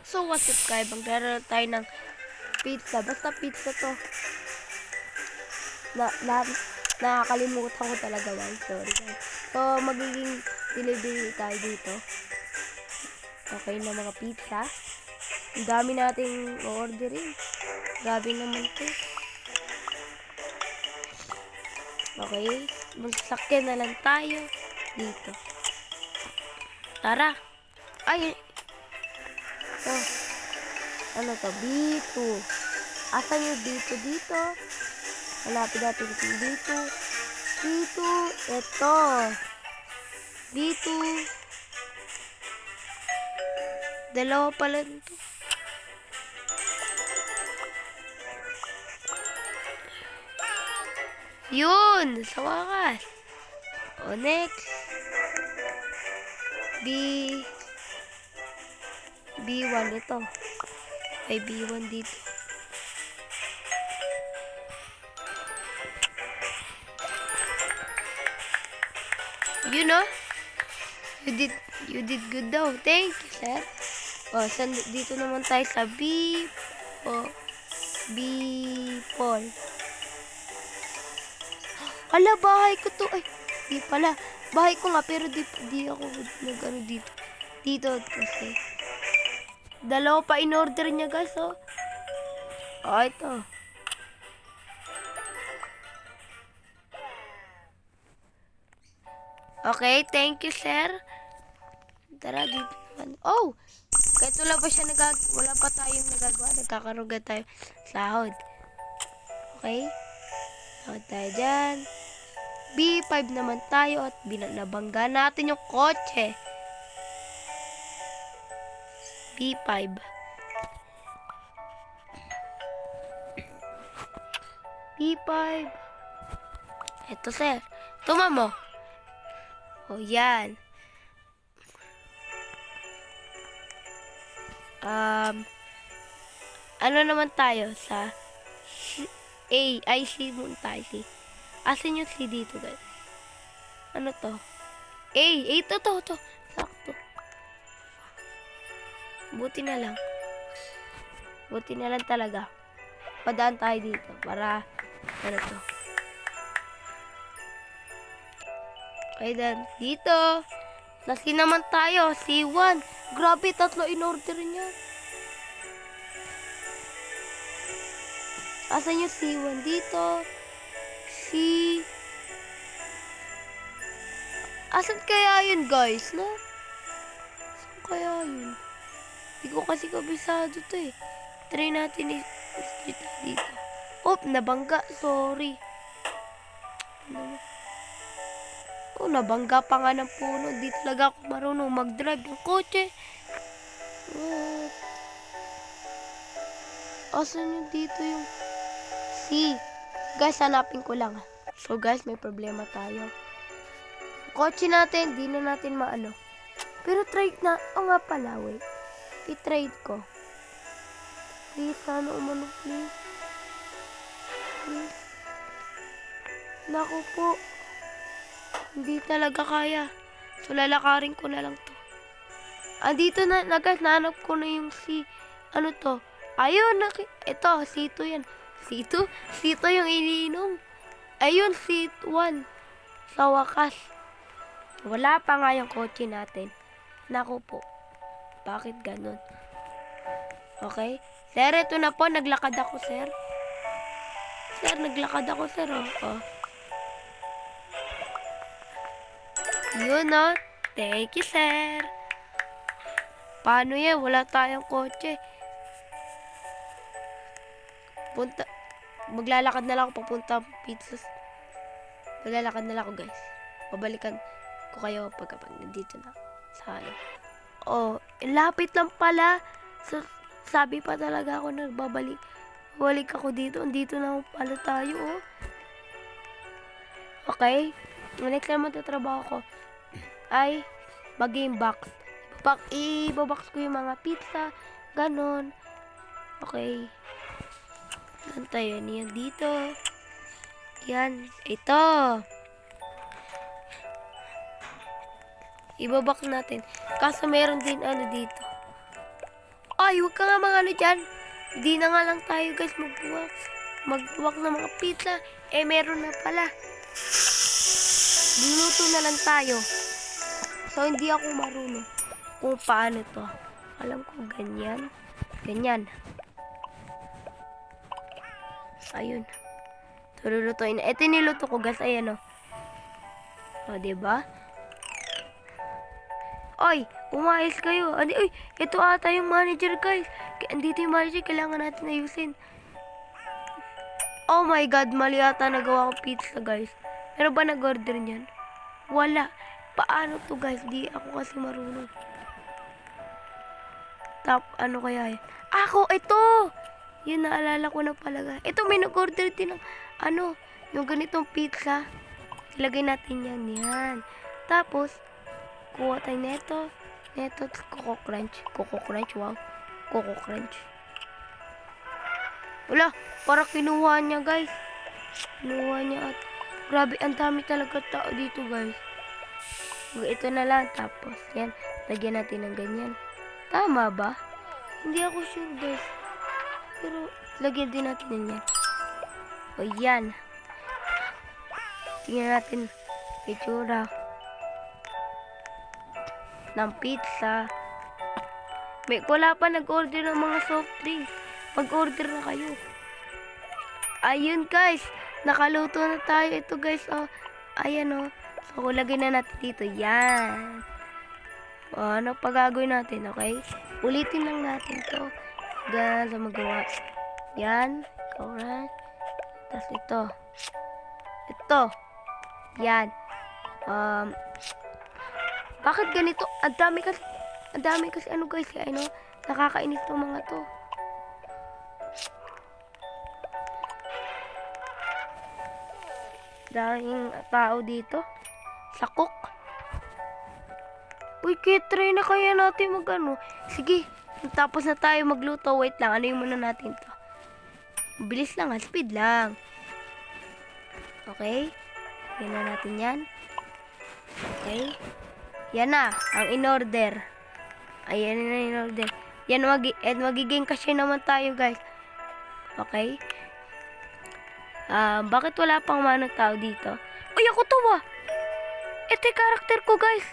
So what's up guys, magdala tayo ng pizza. Basta pizza to. Nakakalimutan ko talaga guys. Sorry guys. So magiging delivery tayo dito. Okay na mga pizza. Ang dami nating orderin. Grabe naman to. Okay. Magsasakyan na lang tayo dito. Tara. Ay. Oh. Ano to? B2. Asan yung B2 dito? Hanapin natin yung B2. B2. Ito. B2. Dalawa pala nito. Yun! Sa wakas. O, next. B1 ito. May B1 dito. You know? You did good daw. Thank you, sir. O, dito naman tayo sa B4. Hala, bahay ko to. Ay, di pala. Bahay ko nga, pero di ako nag-ano dito. Dito kasi. Dalawa pa in-order niya, guys, oh. Oh, ito. Okay, thank you, sir. Tara, dito naman. Oh! Kahit wala pa siya wala pa tayong nagagawa. Nagkakaruga tayo sahod. Okay? Sahod tayo dyan. B5 naman tayo at nabangga natin yung kotse. B5. B5. Ito, sir. Tuma mo. O, yan. Ano naman tayo sa A. Ay, C muna tayo. C. Asan yung C dito, guys? Ano to? A. Ito, to. Sakto. Buti na lang. Buti na lang talaga. Padaan tayo dito para ano to. Okay, then dito. Lasi naman tayo. C1. Grabe, 3 in-order niya. Asan yung C1 dito? C. Asan kaya yun, guys? No? Asan kaya yun? Hindi ko kasi kabisado to eh. Try natin i-street dito. Oh, nabangga. Sorry. Oh, nabangga pa nga ng puno. Di talaga ako marunong mag-drive ng kotse. Oh. Asan yung dito yung C? Guys, hanapin ko lang. So guys, may problema tayo. Kotse natin, di na natin maano. Pero trade na. Oh nga pala, wait. I-trade ko. Please, sana umano, please. Please. Naku po. Hindi talaga kaya. So, lalakarin ko na lang to. Andito na, guys, nahanap ko na yung C. Ano to? Ayun, ito, C2 yan. C2? C2 yung iniinom. Ayun, C1. Sa wakas. Wala pa nga yung kotse natin. Naku po. Bakit ganun? Okay? Sir, ito na po. Naglakad ako, sir. Sir, naglakad ako, sir. Oh. Yun, oh. Thank you, sir. Paano yan? Wala tayong kotse. Maglalakad na lang ako papunta pizzas. Maglalakad na lang ako, guys. Babalikan ko kayo pag nandito na sa ano. Oh, lapit lang pala. Sabi pa talaga ako nagbabalik. Balik ako dito. Andito na pala tayo, oh. Okay? Next time magtatrabaho ko ay mag-game box. Ibabox ko yung mga pizza. Ganon. Okay. Saan tayo? Yan dito. Yan. Ito. Ibabak natin. Kaso meron din ano dito. Ay, huwag ka nga mga ano dyan. Hindi na nga lang tayo guys magbuwak ng mga pizza. Eh, meron na pala. Luluto na lang tayo. So, hindi ako marunong kung paano to. Alam ko ganyan. Ganyan. Ayun. So, lulutuin na. Ito niluto ko guys. Ayan o. O, diba? Ay, umayos kayo. Ay, ito ata yung manager guys. Andito yung manager. Kailangan natin ayusin. Oh my God, mali ata nagawa ko pizza guys. Pero ba nag-order niyan? Wala. Paano to guys? Di ako kasi marunong. Ano kaya yan? Ako, ito! Yun, naalala ko na pala guys. Ito, may nag-order din ng, yung ganitong pizza. Ilagay natin yan. Tapos, kuha tayo neto, Coco Crunch, wow. Coco Crunch. Wala, para kinuha niya guys. Kinuha niya at grabe, ang dami talaga tao dito guys. Ito na lang, tapos yan, lagyan natin ng ganyan. Tama ba? Hindi ako sure guys. Pero, lagyan din natin yan. O yan. Tingnan natin itsura ng pizza. Wala pa nag-order ng mga soft drinks. Mag-order na kayo. Ayun guys, nakaluto na tayo. Ito guys, oh. Ayan oh. So, lagay na natin dito. Yan. Ano pa gagawin natin, okay? Ulitin lang natin to. Hanggang sa magawa. Yan. Alright. Tapos ito. Ito. Yan. Bakit ganito? Ang dami kasi ano guys, nakakainis tong mga to. Daming tao dito. Sakok. Uy, try na kaya natin Sige, tapos na tayo magluto. Wait lang, ano yung muna natin to? Bilis lang, speed lang. Okay. Yan na natin yan. Okay. Yan na, ang in-order. Ayan na in-order. Yan, magiging cashier naman tayo, guys. Okay? Bakit wala pang manong tao dito? Uy, ako to ba? Ito yung karakter ko, guys.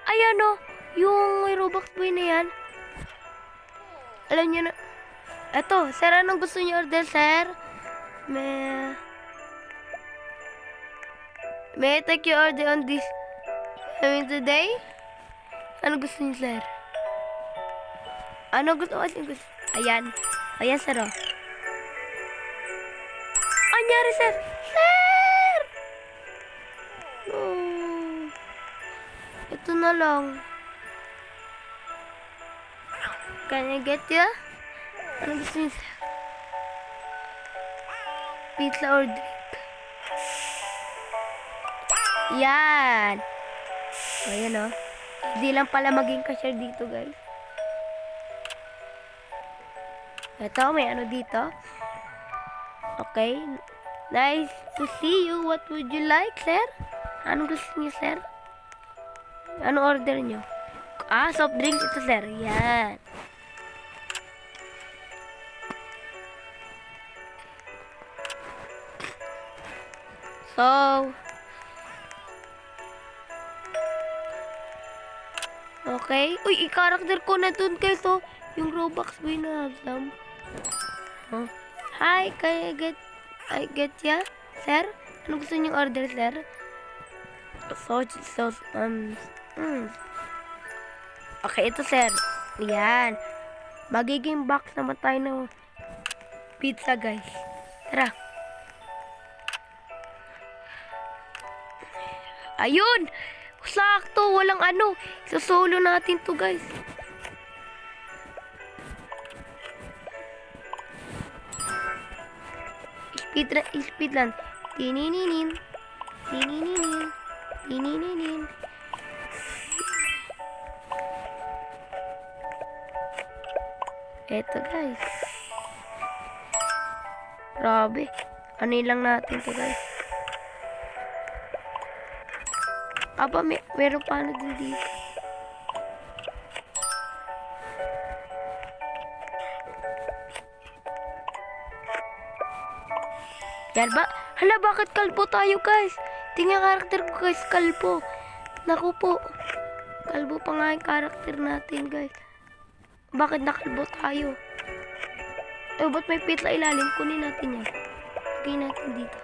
Ayan, oh. Yung may Robux boy na yan. Alam nyo na. Ito, sir, anong gusto niyo order, sir? May I take your order on this today? Ano gusto niyo, sir? Ano gusto? Ayan. Ayan, sir, oh. Anyari, sir? Sir! No. Ito na lang. Can I get ya? Ano gusto niyo, sir? Pizza or drink? Yan. Ayan, oh. Hindi lang pala maging cashier dito, guys. Ito, may ano dito. Okay. Nice to see you. What would you like, sir? Anong gusto niyo, sir? Ano order niyo? Soft drink ito, sir. Yan. So, okay. Uy, i-character ko na dun guys, oh. Yung Robux boy na Haslam. Huh? Hi, can I get ya, sir? Ano gusto niyong order, sir? Okay, ito, sir. Yan. Magiging box naman tayo ng pizza, guys. Tara. Ayun! Sakto, walang ano. Sasolo natin to, guys. Speed lang. Tininin. Tininin. Tininin. Eto, guys. Grabe. Ano lang natin to, guys. Aba, meron pa na din dito. Yan ba? Hala, bakit kalbo tayo, guys? Tingnan karakter ko, guys, kalbo. Naku po. Kalbo pa nga yung karakter natin, guys. Bakit nakalbo tayo? Ba't may pitla ilalim? Kunin natin yan. Lagay natin dito.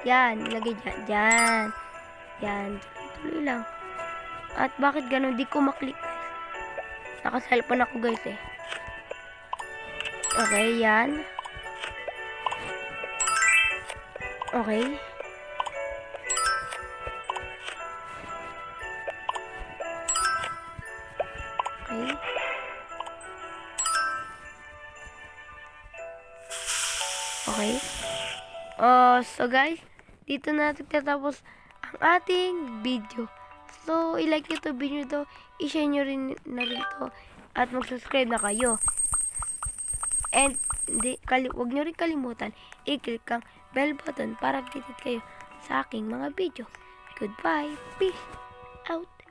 Yan, lagay dyan. Dyan. Yan. Tuloy lang. At bakit ganun? Di ko maklik, guys. Naka-cellphone ako, guys, eh. Okay, yan. Okay. Okay. Okay. So guys, dito na nagtatapos ang ating video. So, i-like nyo to video to, i-share nyo rin na rin to, at mag-subscribe na kayo. And wag nyo rin kalimutan, i-click ang bell button para updated kayo sa aking mga video. Goodbye. Peace out.